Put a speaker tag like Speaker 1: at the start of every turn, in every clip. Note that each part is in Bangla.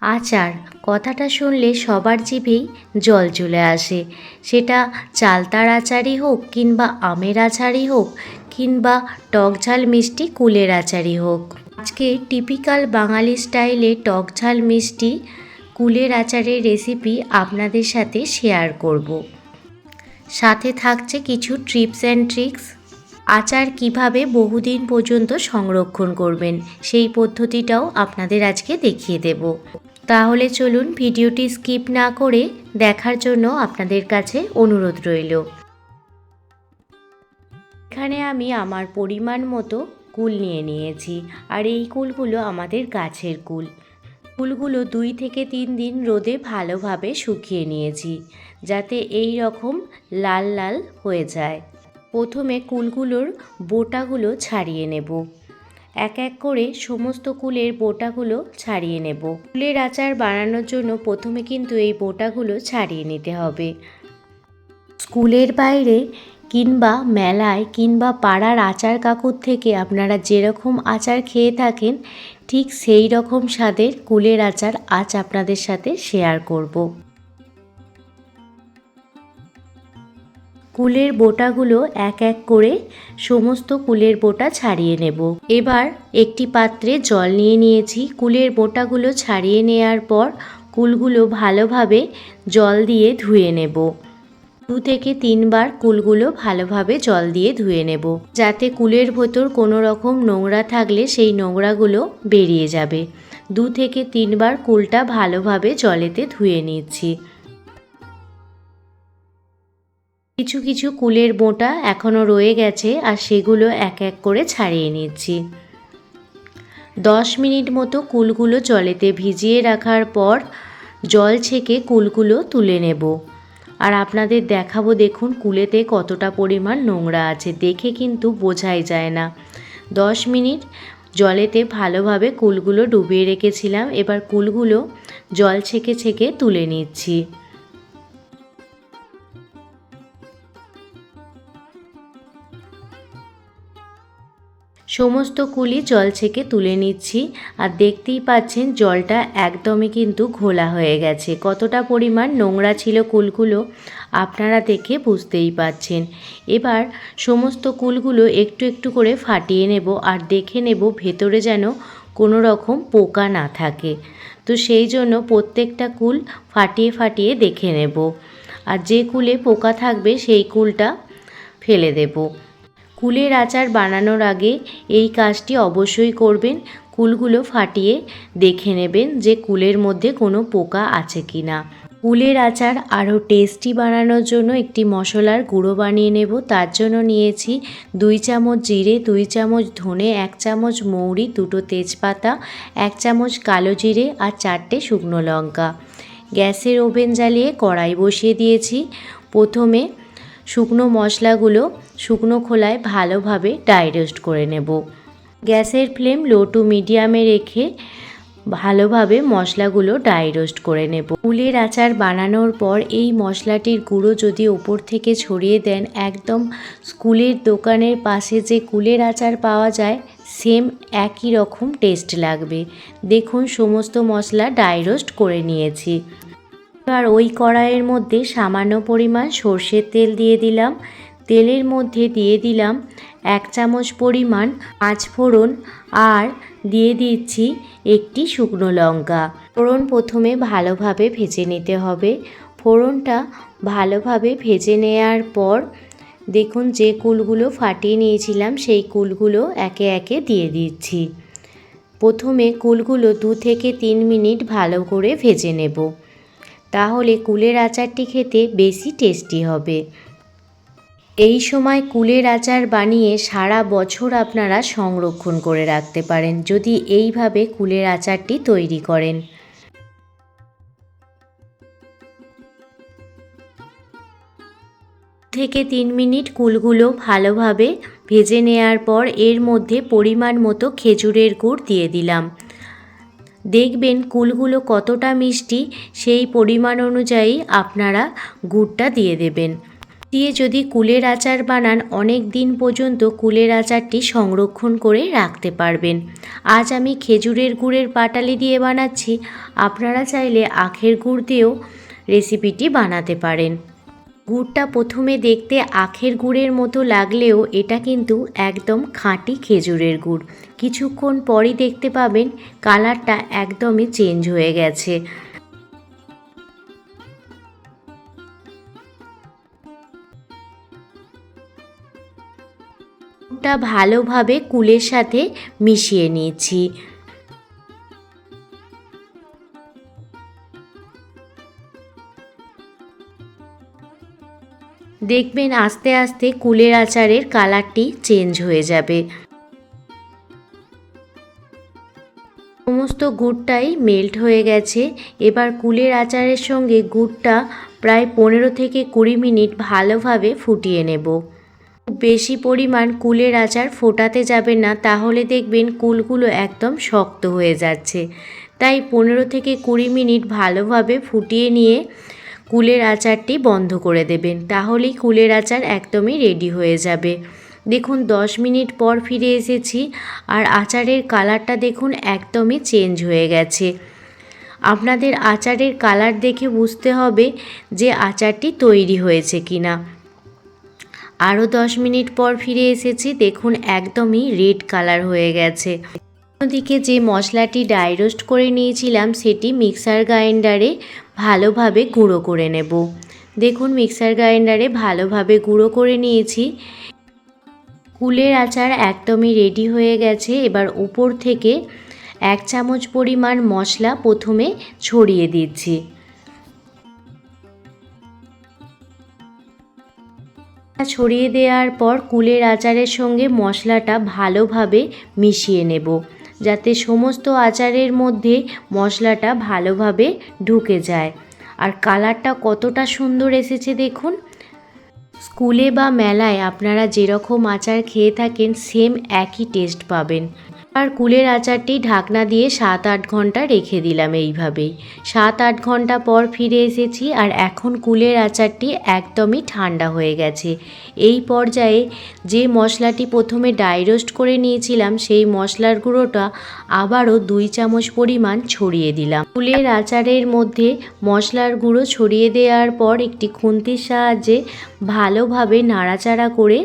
Speaker 1: আচার কথাটা শুনলে সবার জিভেই জল চলে আসে। সেটা চালতার আচারই হোক কিংবা আমের আচারই হোক কিংবা টক ঝাল মিষ্টি কুলের আচারই হোক। আজকে টিপিক্যাল বাঙালি স্টাইলে টক ঝাল মিষ্টি কুলের আচারের রেসিপি আপনাদের সাথে শেয়ার করব। সাথে থাকছে কিছু টিপস অ্যান্ড ট্রিক্স। আচার কিভাবে বহুদিন পর্যন্ত সংরক্ষণ করবেন সেই পদ্ধতিটাও আপনাদের আজকে দেখিয়ে দেব। তাহলে চলুন ভিডিওটি স্কিপ না করে দেখার জন্য আপনাদের কাছে অনুরোধ রইল। এখানে আমি আমার পরিমাণ মতো কুল নিয়ে নিয়েছি, আর এই কুলগুলো আমাদের গাছের কুল। কুলগুলো 2 থেকে 3 দিন রোদে ভালোভাবে শুকিয়ে নিয়েছি, যাতে এই রকম লাল লাল হয়ে যায়। প্রথমে কুলগুলোর বোটাগুলো ছাড়িয়ে নেব। এক এক করে সমস্ত কুলের বোটাগুলো ছাড়িয়ে নেব। কুলের আচার বানানোর জন্য প্রথমে কিন্তু এই বোটাগুলো ছাড়িয়ে নিতে হবে। স্কুলের বাইরে কিংবা মেলায় কিংবা পাড়ার আচার কাকুর থেকে আপনারা যেরকম আচার খেয়ে থাকেন ঠিক সেই রকম স্বাদের কুলের আচার আজ আপনাদের সাথে শেয়ার করব। কুলের বোটাগুলো এক এক করে সমস্ত কুলের বোটা ছাড়িয়ে নেব। এবার একটি পাত্রে জল নিয়ে নিয়েছি। কুলের বোটাগুলো ছাড়িয়ে নেওয়ার পর কুলগুলো ভালোভাবে জল দিয়ে ধুয়ে নেব। 2 থেকে 3 বার কুলগুলো ভালোভাবে জল দিয়ে ধুয়ে নেব, যাতে কুলের ভেতর কোনো রকম নোংরা থাকলে সেই নোংরাগুলো বেরিয়ে যাবে। 2 থেকে 3 বার কুলটা ভালোভাবে জলেতে ধুয়ে নিচ্ছি। কিছু কিছু কুলের বোঁটা এখনও রয়ে গেছে, আর সেগুলো এক এক করে ছাড়িয়ে নিচ্ছি। 10 মিনিট মতো কুলগুলো জলেতে ভিজিয়ে রাখার পর জল ছেঁকে কুলগুলো তুলে নেব। আর আপনাদের দেখাবো, দেখুন কুলেতে কতটা পরিমাণ নোংরা আছে, দেখে কিন্তু বোঝাই যায় না। 10 মিনিট জলেতে ভালোভাবে কুলগুলো ডুবিয়ে রেখেছিলাম। এবার কুলগুলো জল ছেঁকে ছেঁকে তুলে নিচ্ছি। সমস্ত কুলই জল ছেঁকে তুলে নিচ্ছি। আর দেখতেই পাচ্ছেন জলটা একদমই কিন্তু ঘোলা হয়ে গেছে। কতটা পরিমাণ নোংরা ছিল কুলগুলো আপনারা দেখে বুঝতেই পাচ্ছেন। এবার সমস্ত কুলগুলো একটু একটু করে ফাটিয়ে নেব, আর দেখে নেব ভেতরে যেন কোনো রকম পোকা না থাকে। তো সেই জন্য প্রত্যেকটা কুল ফাটিয়ে ফাটিয়ে দেখে নেব, আর যে কুলে পোকা থাকবে সেই কুলটা ফেলে দেব। কুলের আচার বানানোর আগে এই কাজটি অবশ্যই করবেন। কুলগুলো ফাটিয়ে দেখে নেবেন যে কুলের মধ্যে কোনো পোকা আছে কি না। কুলের আচার আরও টেস্টি বানানোর জন্য একটি মশলার গুঁড়ো বানিয়ে নেব। তার জন্য নিয়েছি 2 চামচ জিরে, 2 চামচ ধনে, 1 চামচ মৌরি, 2টো তেজপাতা, 1 চামচ কালো জিরে আর 4টে শুকনো লঙ্কা। গ্যাসের ওভেন জ্বালিয়ে কড়াই বসিয়ে দিয়েছি। প্রথমে শুকনো মশলাগুলো শুকনো খোলায় ভালোভাবে ড্রাই রোস্ট করে নেব। গ্যাসের ফ্লেম লো টু মিডিয়ামে রেখে ভালোভাবে মশলাগুলো ড্রাই রোস্ট করে নেব। কুলের আচার বানানোর পর এই মশলাটির গুঁড়ো যদি ওপর থেকে ছড়িয়ে দেন, একদম স্কুলের দোকানের পাশে যে কুলের আচার পাওয়া যায় সেম একই রকম টেস্ট লাগবে। দেখুন সমস্ত মশলা ড্রাই রোস্ট করে নিয়েছি। এবার ওই কড়াইয়ের মধ্যে সামান্য পরিমাণ সর্ষের তেল দিয়ে দিলাম। তেলের মধ্যে দিয়ে দিলাম 1 চামচ পরিমাণ পাঁচফোড়ন, আর দিয়ে দিচ্ছি একটি শুকনো লঙ্কা। ফোড়ন প্রথমে ভালোভাবে ভেজে নিতে হবে। ফোড়নটা ভালোভাবে ভেজে নেওয়ার পর দেখুন যে কুলগুলো ফাটিয়ে নিয়েছিলাম সেই কুলগুলো একে একে দিয়ে দিচ্ছি। প্রথমে কুলগুলো 2 থেকে 3 মিনিট ভালো করে ভেজে নেব, তাহলে কুলের আচারটি খেতে বেশি টেস্টি হবে। এই সময় কুলের আচার বানিয়ে সারা বছর আপনারা সংরক্ষণ করে রাখতে পারেন যদি এইভাবে কুলের আচারটি তৈরি করেন। থেকে 3 মিনিট কুলগুলো ভালোভাবে ভেজে নেওয়ার পর এর মধ্যে পরিমাণ মতো খেজুরের গুড় দিয়ে দিলাম। দেখবেন কুলগুলো কতটা মিষ্টি সেই পরিমাণ অনুযায়ী আপনারা গুড়টা দিয়ে দেবেন। দিয়ে যদি কুলের আচার বানান অনেক দিন পর্যন্ত কুলের আচারটি সংরক্ষণ করে রাখতে পারবেন। আজ আমি খেজুরের গুড়ের পাটালি দিয়ে বানাচ্ছি, আপনারা চাইলে আখের গুড় দিয়েও রেসিপিটি বানাতে পারেন। গুড়টা প্রথমে দেখতে আখের গুড়ের মতো লাগলেও এটা কিন্তু একদম খাঁটি খেজুরের গুড়। কিছুক্ষণ পরই দেখতে পাবেন কালারটা একদমই চেঞ্জ হয়ে গেছে। গুড়টা ভালোভাবে কুলের সাথে মিশিয়ে নিয়েছি। দেখবেন আস্তে আস্তে কুলের আচারের কালারটি চেঞ্জ হয়ে যাবে। সমস্ত গুড়টাই মেল্ট হয়ে গেছে। এবার কুলের আচারের সঙ্গে গুড়টা প্রায় 15 থেকে 20 মিনিট ভালোভাবে ফুটিয়ে নেব। বেশি পরিমাণ কুলের আচার ফোটাতে যাবেন না, তাহলে দেখবেন কুলগুলো একদম শক্ত হয়ে যাচ্ছে। তাই 15 থেকে 20 মিনিট ভালোভাবে ফুটিয়ে নিয়ে কুলের আচারটি বন্ধ করে দেবেন, তাহলেই কুলের আচার একদমই রেডি হয়ে যাবে। দেখুন 10 মিনিট পর ফিরে এসেছি আর আচারের কালারটা দেখুন একদমই চেঞ্জ হয়ে গেছে। আপনাদের আচারের কালার দেখে বুঝতে হবে যে আচারটি তৈরি হয়েছে কিনা। আরও 10 মিনিট পর ফিরে এসেছি, দেখুন একদমই রেড কালার হয়ে গেছে। অন্যদিকে যে মশলাটি ড্রাই রোস্ট করে নিয়েছিলাম সেটি মিক্সার গ্রাইন্ডারে ভালোভাবে গুঁড়ো করে নেব। দেখুন মিক্সার গ্রাইন্ডারে ভালোভাবে গুঁড়ো করে নিয়েছি। কুলের আচার একদমই রেডি হয়ে গেছে। এবার উপর থেকে 1 চামচ পরিমাণ মশলা প্রথমে ছড়িয়ে দিচ্ছি। ছড়িয়ে দেওয়ার পর কুলের আচারের সঙ্গে মশলাটা ভালোভাবে মিশিয়ে নেব, যাতে সমস্ত আচারের মধ্যে মশলাটা ভালোভাবে ঢুকে যায়। আর কালারটা কতটা সুন্দর এসেছে দেখুন। স্কুলে বা মেলায় আপনারা যেরকম আচার খেয়ে থাকেন সেম একই টেস্ট পাবেন। আর কুলের আচারটি ঢাকনা দিয়ে 7-8 ঘন্টা রেখে দিলাম এইভাবেই। 7-8 ঘন্টা পর ফিরে এসেছি আর এখন কুলের আচারটি একদমই ঠান্ডা হয়ে গেছে। এই পর্যায়ে যে মশলাটি প্রথমে ড্রাই রোস্ট করে নিয়েছিলাম সেই মশলার গুঁড়োটা আবারও 2 চামচ পরিমাণ ছড়িয়ে দিলাম। কুলের আচারের মধ্যে মশলার গুঁড়ো ছড়িয়ে দেওয়ার পর একটি খুন্তির সাহায্যে ভালোভাবে নাড়াচাড়া করে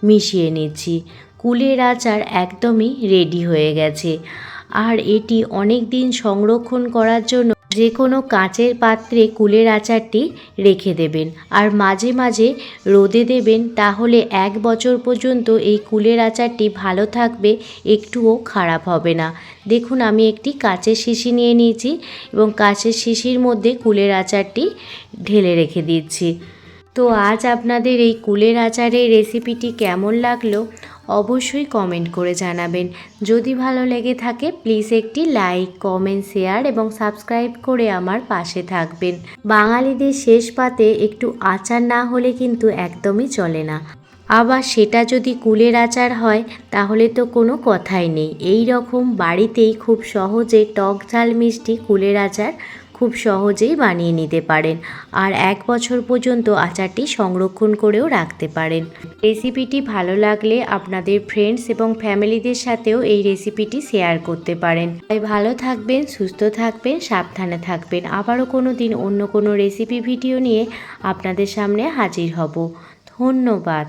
Speaker 1: মিশিয়ে নিচ্ছি। কুলের আচার একদমই রেডি হয়ে গেছে। আর এটি অনেক দিন সংরক্ষণ করার জন্য যে কোনো কাচের পাত্রে কুলের আচারটি রেখে দেবেন আর মাঝে মাঝে রোদে দেবেন, তাহলে 1 বছর পর্যন্ত এই কুলের আচারটি ভালো থাকবে, একটুও খারাপ হবে না। দেখুন আমি একটি কাচের শিশি নিয়ে নিয়েছি এবং কাচের শিশির মধ্যে কুলের আচারটি ঢেলে রেখে দিচ্ছি। তো আজ আপনাদের এই কুলের আচারের রেসিপিটি কেমন লাগলো অবশ্যই কমেন্ট করে জানাবেন। যদি ভালো লেগে থাকে প্লিজ একটি লাইক, কমেন্ট, শেয়ার এবং সাবস্ক্রাইব করে আমার পাশে থাকবেন। বাঙালিদের শেষ পাতে একটু আচার না হলে কিন্তু একদমই চলে না। আবার সেটা যদি কুলের আচার হয় তাহলে তো কোনো কথাই নেই। এই রকম বাড়িতেই খুব সহজে টক ঝাল মিষ্টি কুলের আচার খুব সহজেই বানিয়ে নিতে পারেন আর 1 বছর পর্যন্ত আচারটি সংরক্ষণ করেও রাখতে পারেন। রেসিপিটি ভালো লাগলে আপনাদের ফ্রেন্ডস এবং ফ্যামিলিদের সাথেও এই রেসিপিটি শেয়ার করতে পারেন। তাই ভালো থাকবেন, সুস্থ থাকবেন, সাবধানে থাকবেন। আবারও কোনো দিন অন্য কোনো রেসিপি ভিডিও নিয়ে আপনাদের সামনে হাজির হব। ধন্যবাদ।